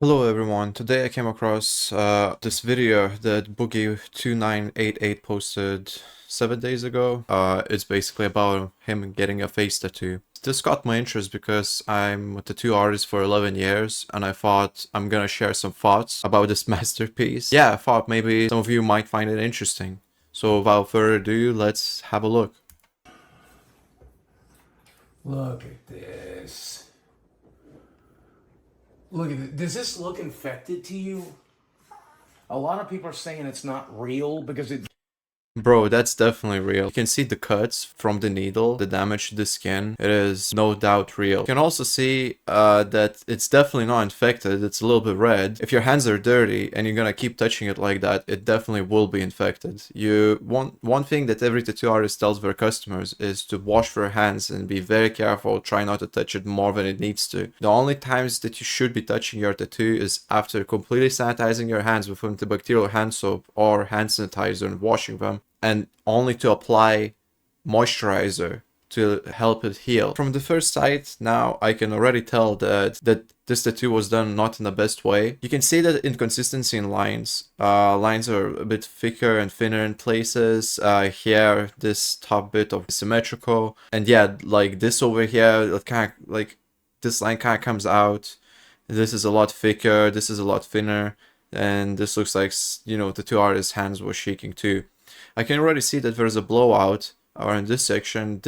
Hello everyone, today I came across this video that Boogie2988 posted 7 days ago. It's basically about him getting a face tattoo. This got my interest because I'm a tattoo artist for 11 years and I thought I'm gonna share some thoughts about this masterpiece. Yeah, I thought maybe some of you might find it interesting. So without further ado, let's have a look. Look at this. Look at it. Does this look infected to you? A lot of people are saying it's not real because it. Bro, that's definitely real. You can see the cuts from the needle, the damage to the skin. It is no doubt real. You can also see that it's definitely not infected. It's a little bit red. If your hands are dirty and you're gonna keep touching it like that, it definitely will be infected. One thing that every tattoo artist tells their customers is to wash their hands and be very careful. Try not to touch it more than it needs to. The only times that you should be touching your tattoo is after completely sanitizing your hands with antibacterial hand soap or hand sanitizer and washing them, and only to apply moisturizer to help it heal. From the first sight, now I can already tell that this tattoo was done not in the best way. You can see that inconsistency in lines. Lines are a bit thicker and thinner in places. Here, this top bit of symmetrical, and yeah, like this over here, it kind of like this line kind of comes out. This is a lot thicker. This is a lot thinner, and this looks like, you know, the tattoo artist's hands were shaking too. I can already see that there's a blowout around this section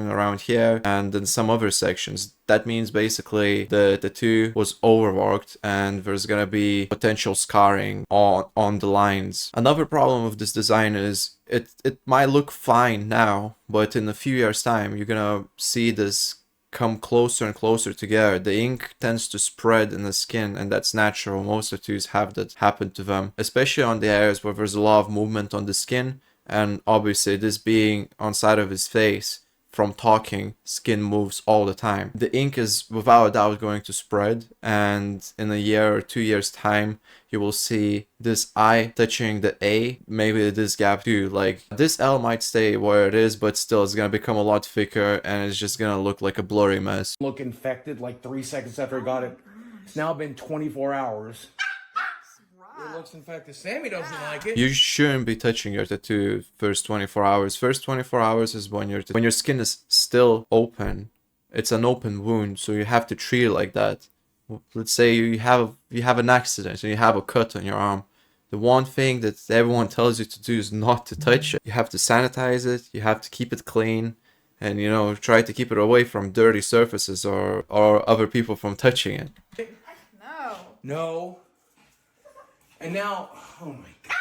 around here, and then some other sections. That means basically the tattoo was overworked and there's gonna be potential scarring on the lines. Another problem with this design is it might look fine now, but in a few years time you're gonna see this come closer and closer together. The ink tends to spread in the skin, and that's natural. Most tattoos have that happen to them, especially on the areas where there's a lot of movement on the skin. And obviously this being on side of his face, from talking, skin moves all the time. The ink is without a doubt going to spread, and in a year or 2 years time you will see this I touching the A, maybe this gap too. Like this L might stay where it is, but still it's gonna become a lot thicker and it's just gonna look like a blurry mess. Look infected like 3 seconds after I got it. It's now been 24 hours. It looks infected. Sammy doesn't like it. You shouldn't be touching your tattoo first 24 hours. First 24 hours is when your skin is still open. It's an open wound, so you have to treat it like that. Let's say you have an accident and you have a cut on your arm. The one thing that everyone tells you to do is not to touch it. You have to sanitize it, you have to keep it clean, and you know, try to keep it away from dirty surfaces or other people from touching it. No. No. And now, oh my God.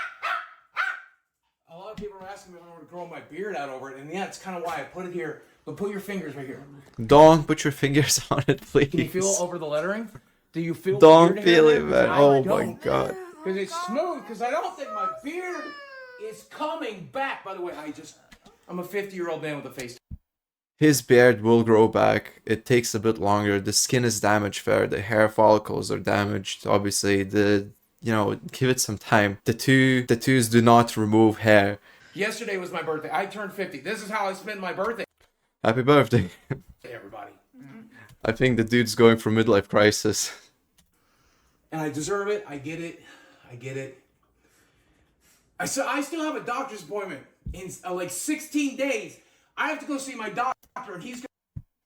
A lot of people are asking me if I want to grow my beard out over it, and yeah, it's kind of why I put it here. But put your fingers right here. Don't put your fingers on it, please. Can you feel over the lettering? Do you feel? Don't feel it, man. Oh my God. Because it's smooth. Because I don't think my beard is coming back. By the way, I'm a 50-year-old man with a face. His beard will grow back. It takes a bit longer. The skin is damaged there. The hair follicles are damaged. Obviously, you know, give it some time. Tattoos do not remove hair. Yesterday was my birthday. I turned 50. This is how I spent my birthday. Happy birthday. Hey, everybody. I think the dude's going through midlife crisis. And I deserve it. I get it. I get it. I still have a doctor's appointment in like 16 days. I have to go see my doctor, and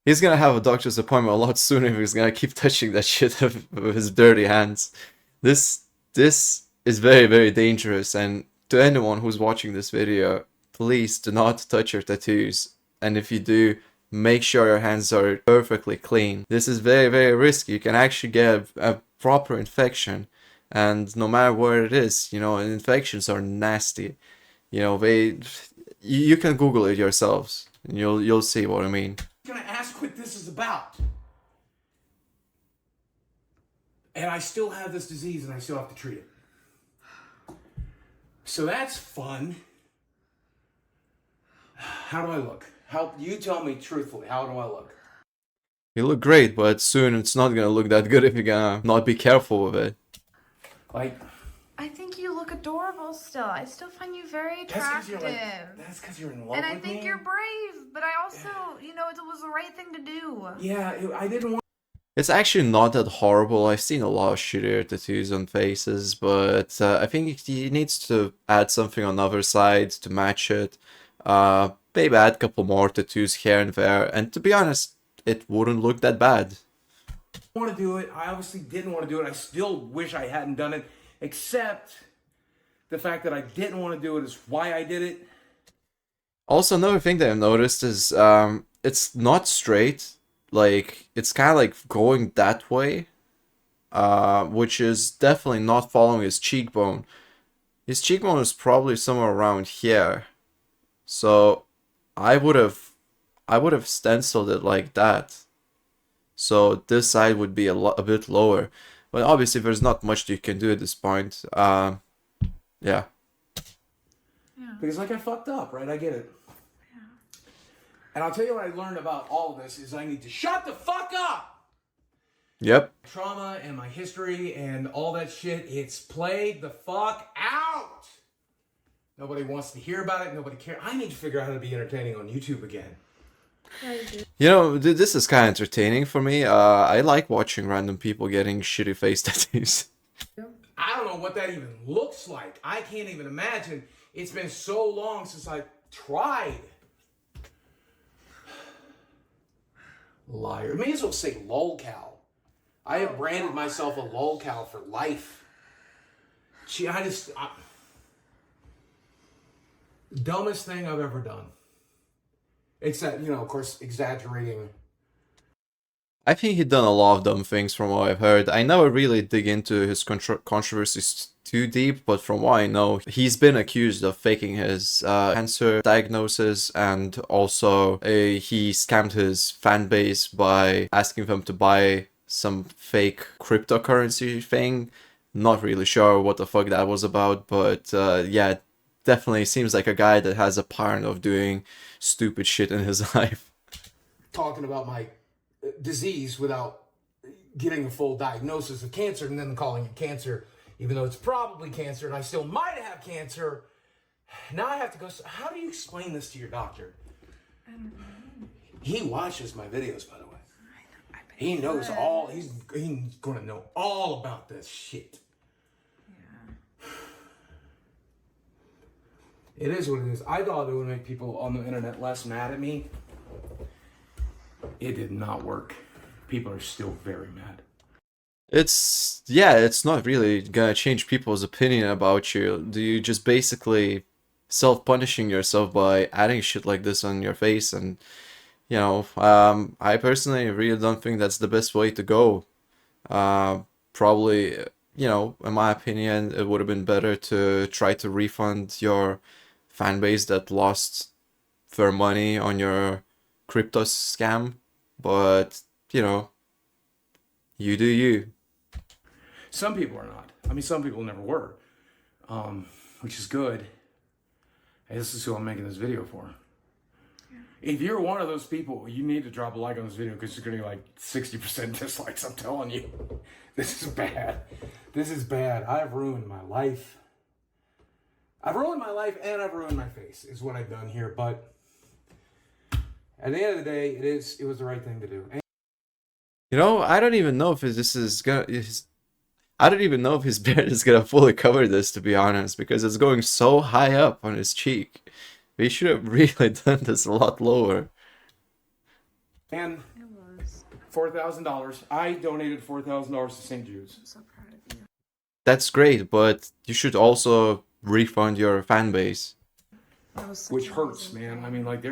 He's gonna have a doctor's appointment a lot sooner if he's gonna keep touching that shit with his dirty hands. This is very, very dangerous, and to anyone who's watching this video, please do not touch your tattoos. And if you do, make sure your hands are perfectly clean. This is very, very risky. You can actually get a proper infection, and no matter where it is, you know, infections are nasty. You know, you can Google it yourselves, and you'll see what I mean. I'm gonna ask what this is about. And I still have this disease, and I still have to treat it. So that's fun. How do I look? You tell me truthfully, how do I look? You look great, but soon it's not gonna look that good if you're gonna not be careful with it. Like, I think you look adorable still. I still find you very attractive. That's because you're in love with me. And I think you're brave, but I also, you know, it was the right thing to do. Yeah, I didn't want. It's actually not that horrible. I've seen a lot of shittier tattoos on faces, but I think he needs to add something on the other side to match it. Maybe add a couple more tattoos here and there, and to be honest, it wouldn't look that bad. I want to do it. I obviously didn't want to do it. I still wish I hadn't done it, except the fact that I didn't want to do it is why I did it. Also, another thing that I've noticed is it's not straight. Like, it's kind of like going that way, which is definitely not following his cheekbone. His cheekbone is probably somewhere around here. So I would have stenciled it like that. So this side would be a bit lower. But obviously there's not much you can do at this point. Yeah. Because like I fucked up, right? I get it. Yeah. And I'll tell you what I learned about all of this is I need to shut the fuck up. Yep. Trauma and my history and all that shit, it's played the fuck out. Nobody wants to hear about it. Nobody cares. I need to figure out how to be entertaining on YouTube again. You know, this is kind of entertaining for me. I like watching random people getting shitty face tattoos. I don't know what that even looks like. I can't even imagine. It's been so long since I tried. Liar. May as well say lolcow. I have branded myself a lolcow for life. Gee, dumbest thing I've ever done. Except, of course, exaggerating. I think he'd done a lot of dumb things from what I've heard. I never really dig into his controversies too deep, but from what I know, he's been accused of faking his cancer diagnosis, and also he scammed his fan base by asking them to buy some fake cryptocurrency thing. Not really sure what the fuck that was about, but yeah, definitely seems like a guy that has a pattern of doing stupid shit in his life. Talking about my disease without getting a full diagnosis of cancer and then calling it cancer, even though it's probably cancer and I still might have cancer. Now I have to go, how do you explain this to your doctor? I don't know. He watches my videos, by the way. He knows all, he's going to know all about this shit. Yeah. It is what it is. I thought it would make people on the internet less mad at me. It did not work. People are still very mad. It's not really gonna change people's opinion about you. Do you just basically self-punishing yourself by adding shit like this on your face? And I personally really don't think that's the best way to go. Probably, in my opinion, it would have been better to try to refund your fan base that lost their money on your crypto scam. But, you do you. Some people are not. I mean, some people never were. Which is good. Hey, this is who I'm making this video for. Yeah. If you're one of those people, you need to drop a like on this video because you're going to get like 60% dislikes, I'm telling you. This is bad. This is bad. I've ruined my life. I've ruined my life and I've ruined my face is what I've done here. But at the end of the day, it was the right thing to do. I don't even know if I don't even know if his beard is gonna fully cover this, to be honest, because it's going so high up on his cheek. We should have really done this a lot lower. And $4,000. I donated $4,000 to St. Jude's. I'm so proud of you. That's great, but you should also refund your fan base. Which hurts, man. I mean, like,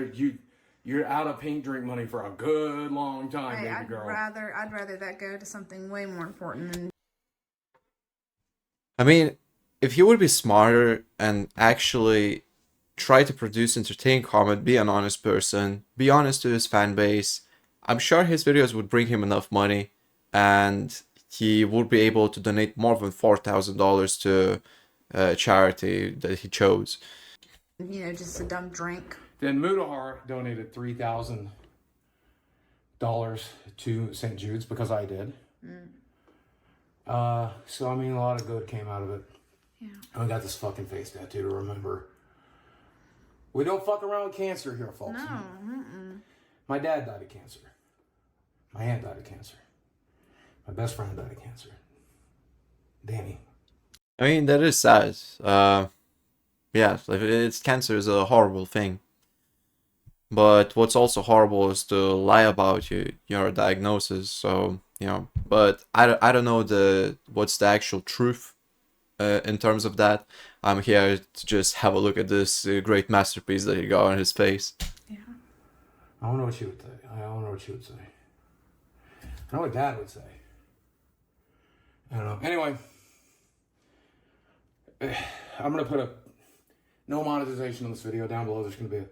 you're out of paint drink money for a good long time, Hey, baby girl. I'd rather that go to something way more important than. I mean, if he would be smarter and actually try to produce entertaining content, be an honest person, be honest to his fan base, I'm sure his videos would bring him enough money and he would be able to donate more than $4,000 to a charity that he chose. Just a dumb drink. Then Mudahar donated $3,000 to St. Jude's because I did. So, I mean, a lot of good came out of it. Yeah. I got this fucking face tattoo to remember. We don't fuck around with cancer here, folks. No. Mm-mm. My dad died of cancer. My aunt died of cancer. My best friend died of cancer. Danny. I mean, that is sad. Yeah, cancer is a horrible thing. But what's also horrible is to lie about your diagnosis. So, you know, but I don't know what's the actual truth in terms of that. I'm here to just have a look at this great masterpiece that he got on his face. Yeah. I don't know what she would say. I don't know what she would say. I know what Dad would say. I don't know. Anyway, I'm going to put a no monetization on this video. Down below, there's going to be a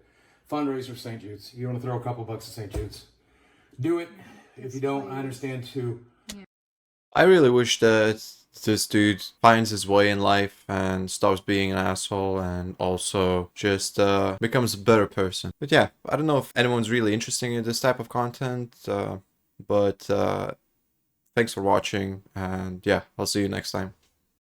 fundraiser for St. Jude's. If you want to throw a couple bucks at St. Jude's, do it. If you don't, I understand too. I really wish that this dude finds his way in life and stops being an asshole and also just becomes a better person. But yeah, I don't know if anyone's really interested in this type of content, but thanks for watching, and yeah, I'll see you next time.